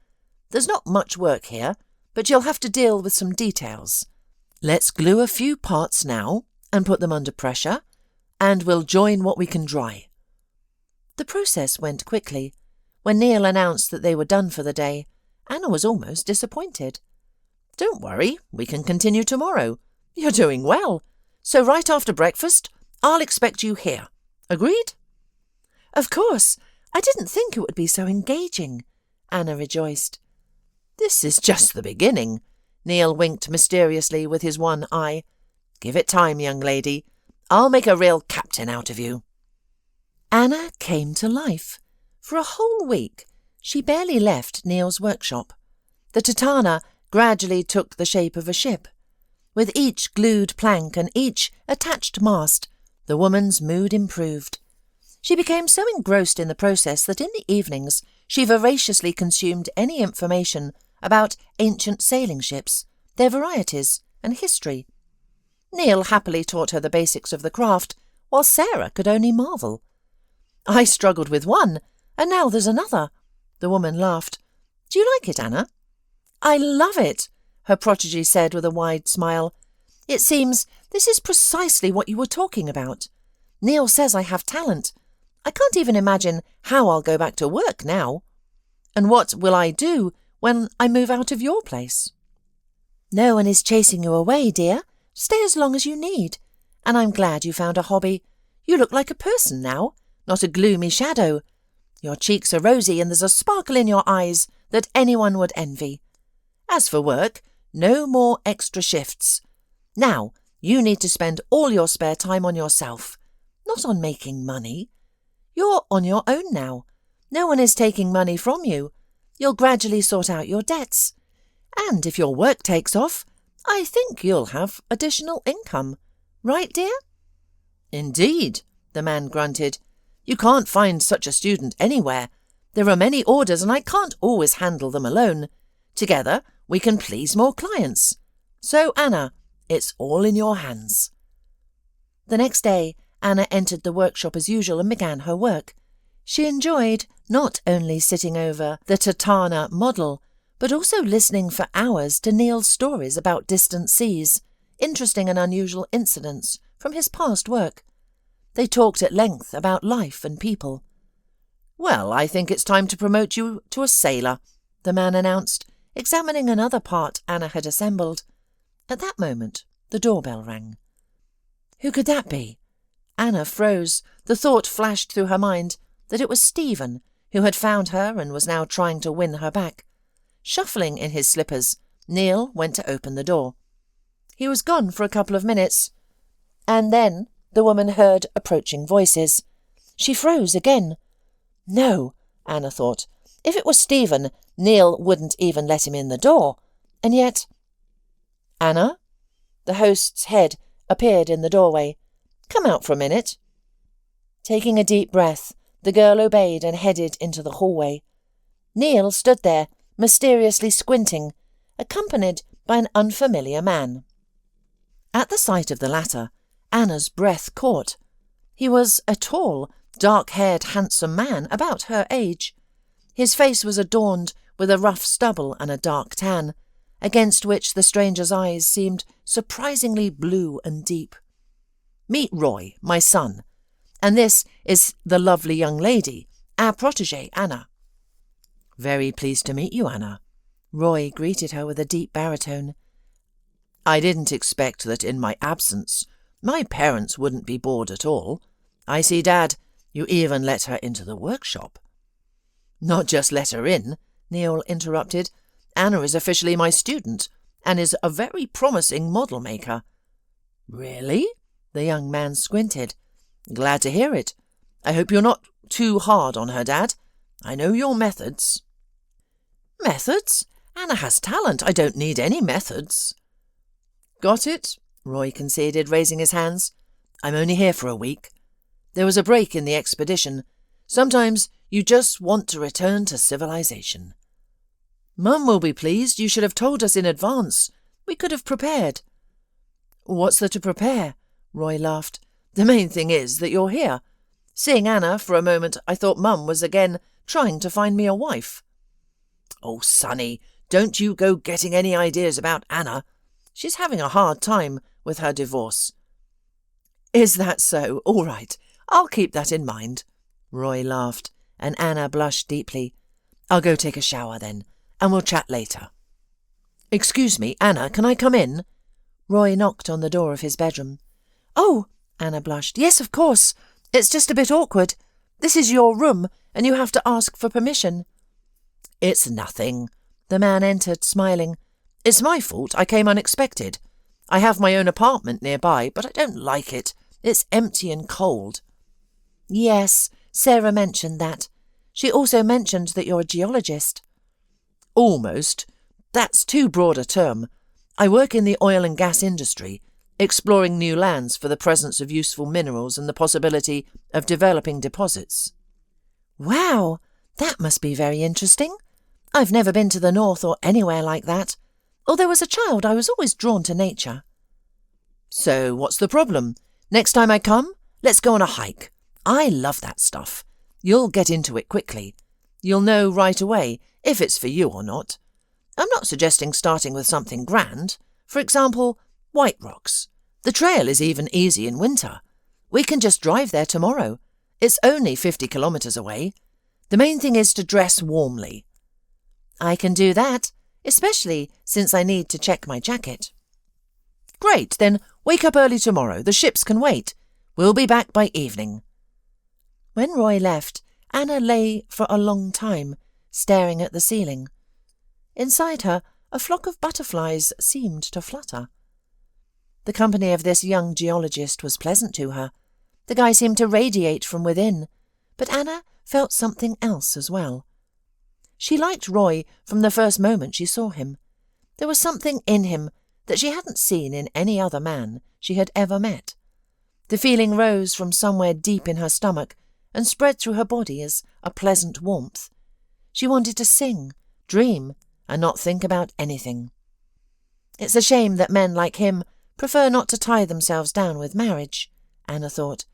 Speaker 1: There's not much work here, but you'll have to deal with some details. Let's glue a few parts now and put them under pressure, and we'll join what we can dry." The process went quickly. When Neil announced that they were done for the day, Anna was almost disappointed. "Don't worry, we can continue tomorrow. You're doing well. So right after breakfast, I'll expect you here. Agreed? Of course. I didn't think it would be so engaging, Anna rejoiced. This is just the beginning. Neil winked mysteriously with his one eye. Give it time, young lady. I'll make a real captain out of you. Anna came to life. For a whole week, she barely left Neil's workshop. The Tatana gradually took the shape of a ship. With each glued plank and each attached mast, the woman's mood improved. She became so engrossed in the process that in the evenings she voraciously consumed any information about ancient sailing ships, their varieties, and history. Neil happily taught her the basics of the craft, while Sarah could only marvel. I struggled with one, and now there's another, the woman laughed. Do you like it, Anna? I love it, her protege said with a wide smile. It seems this is precisely what you were talking about. Neil says I have talent. I can't even imagine how I'll go back to work now. And what will I do when I move out of your place? No one is chasing you away, dear. Stay as long as you need. And I'm glad you found a hobby. You look like a person now, not a gloomy shadow. Your cheeks are rosy and there's a sparkle in your eyes that anyone would envy. As for work, no more extra shifts. Now, you need to spend all your spare time on yourself, not on making money. You're on your own now. No one is taking money from you. You'll gradually sort out your debts. And if your work takes off, I think you'll have additional income. Right, dear? Indeed, the man grunted. You can't find such a student anywhere. There are many orders and I can't always handle them alone. Together, we can please more clients. So, Anna, it's all in your hands. The next day, Anna entered the workshop as usual and began her work. She enjoyed not only sitting over the Tatana model, but also listening for hours to Neil's stories about distant seas, interesting and unusual incidents from his past work. They talked at length about life and people. Well, I think it's time to promote you to a sailor, the man announced, examining another part Anna had assembled. At that moment, the doorbell rang. Who could that be? Anna froze. The thought flashed through her mind that it was Stephen, who had found her and was now trying to win her back. Shuffling in his slippers, Neil went to open the door. He was gone for a couple of minutes, and then the woman heard approaching voices. She froze again. No, Anna thought. If it was Stephen, Neil wouldn't even let him in the door. And yet... Anna? The host's head appeared in the doorway. Come out for a minute. Taking a deep breath, the girl obeyed and headed into the hallway. Neil stood there, mysteriously squinting, accompanied by an unfamiliar man. At the sight of the latter, Anna's breath caught. He was a tall, dark-haired, handsome man about her age. His face was adorned with a rough stubble and a dark tan, against which the stranger's eyes seemed surprisingly blue and deep. Meet Roy, my son, and this is the lovely young lady, our protégée, Anna. Very pleased to meet you, Anna. Roy greeted her with a deep baritone. I didn't expect that in my absence my parents wouldn't be bored at all. I see, Dad, you even let her into the workshop. Not just let her in, Neil interrupted. Anna is officially my student and is a very promising model maker. Really? The young man squinted. Glad to hear it. I hope you're not too hard on her, Dad. I know your methods. Methods? Anna has talent. I don't need any methods. Got it? Roy conceded, raising his hands. I'm only here for a week. There was a break in the expedition. Sometimes you just want to return to civilization. Mum will be pleased. You should have told us in advance. We could have prepared. What's there to prepare? Roy laughed. The main thing is that you're here. Seeing Anna for a moment, I thought Mum was again trying to find me a wife. Oh, Sonny, don't you go getting any ideas about Anna. She's having a hard time with her divorce. Is that so? All right, I'll keep that in mind. Roy laughed, and Anna blushed deeply. I'll go take a shower then, and we'll chat later. Excuse me, Anna, can I come in? Roy knocked on the door of his bedroom. "Oh," Anna blushed. "Yes, of course. It's just a bit awkward. This is your room, and you have to ask for permission."
Speaker 2: "It's nothing."
Speaker 1: The man entered, smiling.
Speaker 2: "It's my fault. I came unexpected. I have my own apartment nearby, but I don't like it. It's empty and cold."
Speaker 1: "Yes, Sarah mentioned that. She also mentioned that you're a geologist."
Speaker 2: "Almost. That's too broad a term. I work in the oil and gas industry, exploring new lands for the presence of useful minerals and the possibility of developing deposits."
Speaker 1: "Wow, that must be very interesting. I've never been to the north or anywhere like that. Although as a child I was always drawn to nature."
Speaker 2: "So what's the problem? Next time I come, let's go on a hike. I love that stuff. You'll get into it quickly. You'll know right away if it's for you or not. I'm not suggesting starting with something grand. For example, White Rocks. The trail is even easy in winter. We can just drive there tomorrow. It's only 50 kilometers away. The main thing is to dress warmly."
Speaker 1: "I can do that, especially since I need to check my jacket."
Speaker 2: "Great, then wake up early tomorrow. The ships can wait. We'll be back by evening."
Speaker 1: When Roy left, Anna lay for a long time, staring at the ceiling. Inside her, a flock of butterflies seemed to flutter. The company of this young geologist was pleasant to her. The guy seemed to radiate from within, but Anna felt something else as well. She liked Roy from the first moment she saw him. There was something in him that she hadn't seen in any other man she had ever met. The feeling rose from somewhere deep in her stomach and spread through her body as a pleasant warmth. She wanted to sing, dream, and not think about anything. It's a shame that men like him prefer not to tie themselves down with marriage, Anna thought.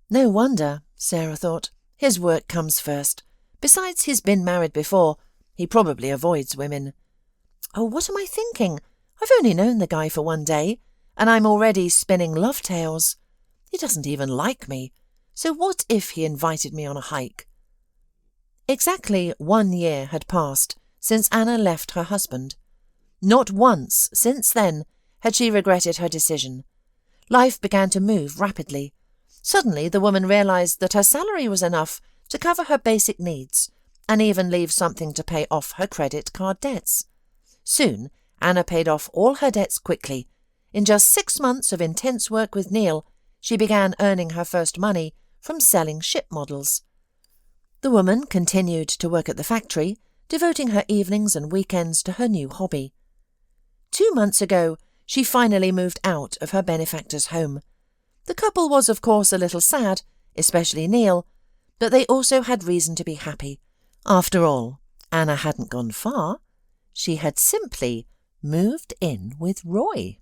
Speaker 1: No wonder, Sarah thought. His work comes first. Besides, he's been married before. He probably avoids women. Oh, what am I thinking? I've only known the guy for one day, and I'm already spinning love tales. He doesn't even like me. So what if he invited me on a hike? Exactly 1 year had passed since Anna left her husband. Not once since then had she regretted her decision. Life began to move rapidly. Suddenly the woman realized that her salary was enough to cover her basic needs and even leave something to pay off her credit card debts. Soon, Anna paid off all her debts quickly. In just 6 months of intense work with Neil, she began earning her first money from selling ship models. The woman continued to work at the factory, devoting her evenings and weekends to her new hobby. 2 months ago, she finally moved out of her benefactor's home. The couple was, of course, a little sad, especially Neil, but they also had reason to be happy. After all, Anna hadn't gone far. She had simply moved in with Roy.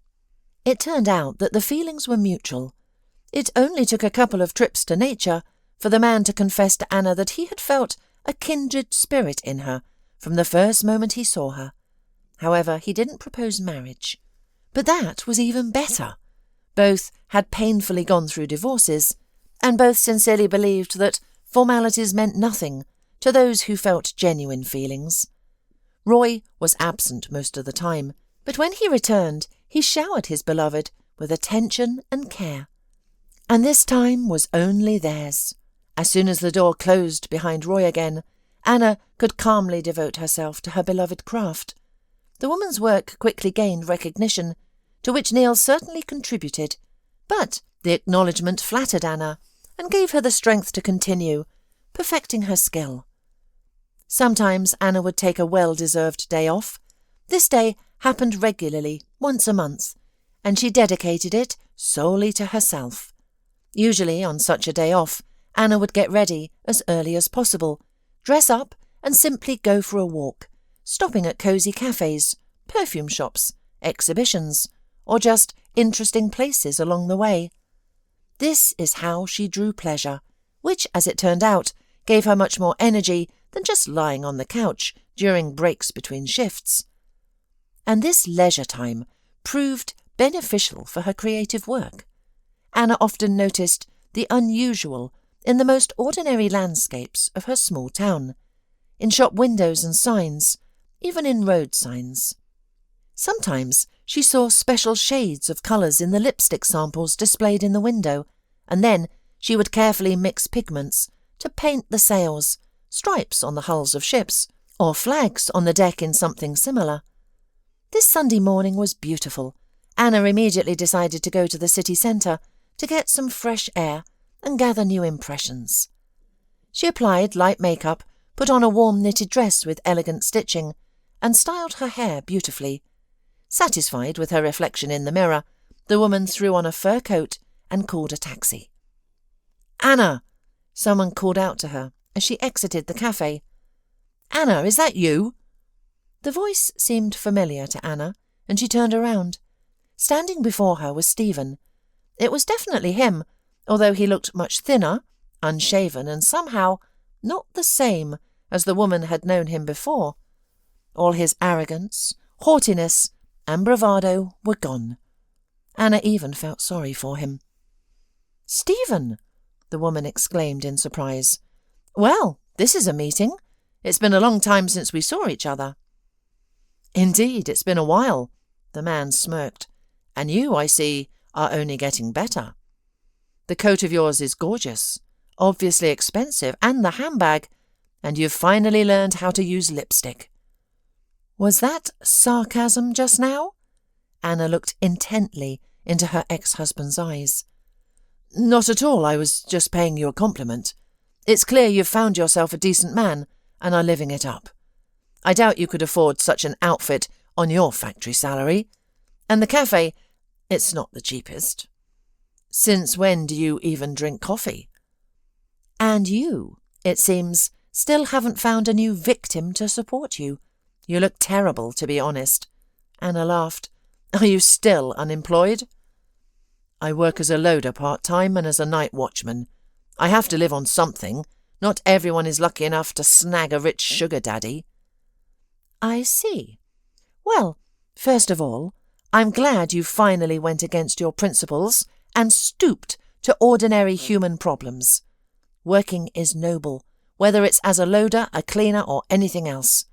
Speaker 1: It turned out that the feelings were mutual. It only took a couple of trips to nature for the man to confess to Anna that he had felt a kindred spirit in her from the first moment he saw her. However, he didn't propose marriage. But that was even better. Both had painfully gone through divorces, and both sincerely believed that formalities meant nothing to those who felt genuine feelings. Roy was absent most of the time, but when he returned, he showered his beloved with attention and care. And this time was only theirs. As soon as the door closed behind Roy again, Anna could calmly devote herself to her beloved craft. The woman's work quickly gained recognition, to which Neil certainly contributed, but the acknowledgement flattered Anna and gave her the strength to continue, perfecting her skill. Sometimes Anna would take a well-deserved day off. This day happened regularly, once a month, and she dedicated it solely to herself. Usually, on such a day off, Anna would get ready as early as possible, dress up and simply go for a walk, stopping at cosy cafes, perfume shops, exhibitions, or just interesting places along the way. This is how she drew pleasure, which, as it turned out, gave her much more energy than just lying on the couch during breaks between shifts. And this leisure time proved beneficial for her creative work. Anna often noticed the unusual in the most ordinary landscapes of her small town, in shop windows and signs, even in road signs. Sometimes she saw special shades of colours in the lipstick samples displayed in the window, and then she would carefully mix pigments to paint the sails, stripes on the hulls of ships, or flags on the deck in something similar. This Sunday morning was beautiful. Anna immediately decided to go to the city centre to get some fresh air and gather new impressions. She applied light makeup, put on a warm knitted dress with elegant stitching, and styled her hair beautifully. Satisfied with her reflection in the mirror, the woman threw on a fur coat and called a taxi. "Anna!" someone called out to her as she exited the cafe. "Anna, is that you?" The voice seemed familiar to Anna, and she turned around. Standing before her was Stephen. It was definitely him, although he looked much thinner, unshaven, and somehow not the same as the woman had known him before. All his arrogance, haughtiness, and bravado were gone. Anna even felt sorry for him. "Stephen!" the woman exclaimed in surprise. "Well, this is a meeting. It's been a long time since we saw each other." "Indeed, it's been a while," the man smirked. "And you, I see, are only getting better. The coat of yours is gorgeous, obviously expensive, and the handbag, and you've finally learned how to use lipstick." Was that sarcasm just now? Anna looked intently into her ex-husband's eyes. "Not at all, I was just paying you a compliment. It's clear you've found yourself a decent man and are living it up. I doubt you could afford such an outfit on your factory salary. And the cafe, it's not the cheapest. Since when do you even drink coffee? And you, it seems, still haven't found a new victim to support you. You look terrible, to be honest." Anna laughed. "Are you still unemployed?" "I work as a loader part-time and as a night watchman. I have to live on something. Not everyone is lucky enough to snag a rich sugar daddy." "I see. Well, first of all, I'm glad you finally went against your principles and stooped to ordinary human problems. Working is noble, whether it's as a loader, a cleaner, or anything else.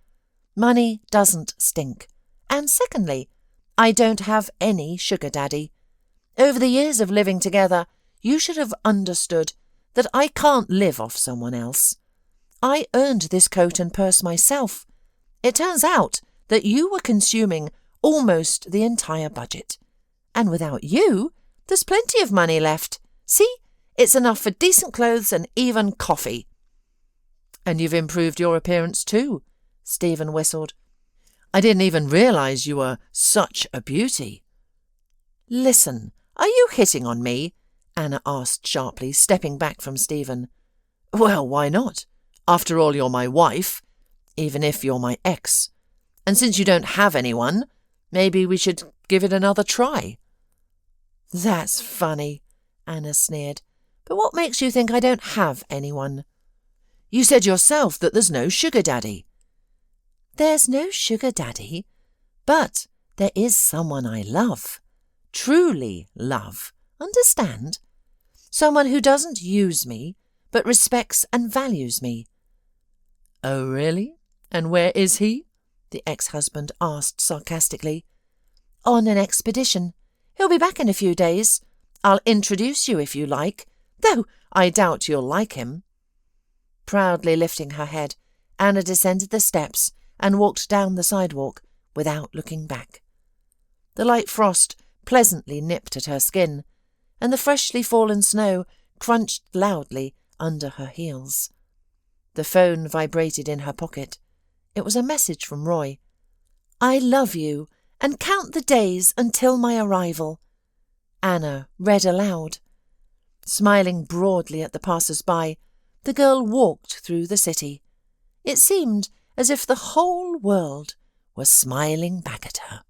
Speaker 1: Money doesn't stink. And secondly, I don't have any sugar daddy. Over the years of living together, you should have understood that I can't live off someone else. I earned this coat and purse myself. It turns out that you were consuming almost the entire budget. And without you, there's plenty of money left. See, it's enough for decent clothes and even coffee." "And you've improved your appearance too," Stephen whistled. "I didn't even realise you were such a beauty." "Listen, are you hitting on me?" Anna asked sharply, stepping back from Stephen. "Well, why not? After all, you're my wife, even if you're my ex. And since you don't have anyone, maybe we should give it another try." "That's funny," Anna sneered. "But what makes you think I don't have anyone?" "You said yourself that there's no sugar daddy." "There's no sugar daddy, but there is someone I love. Truly love. Understand? Someone who doesn't use me, but respects and values me." "Oh, really? And where is he?" the ex-husband asked sarcastically. "On an expedition. He'll be back in a few days. I'll introduce you if you like, though I doubt you'll like him." Proudly lifting her head, Anna descended the steps and walked down the sidewalk without looking back. The light frost pleasantly nipped at her skin, and the freshly fallen snow crunched loudly under her heels. The phone vibrated in her pocket. It was a message from Roy. "I love you, and count the days until my arrival." Anna read aloud. Smiling broadly at the passers-by, the girl walked through the city. It seemed as if the whole world was smiling back at her.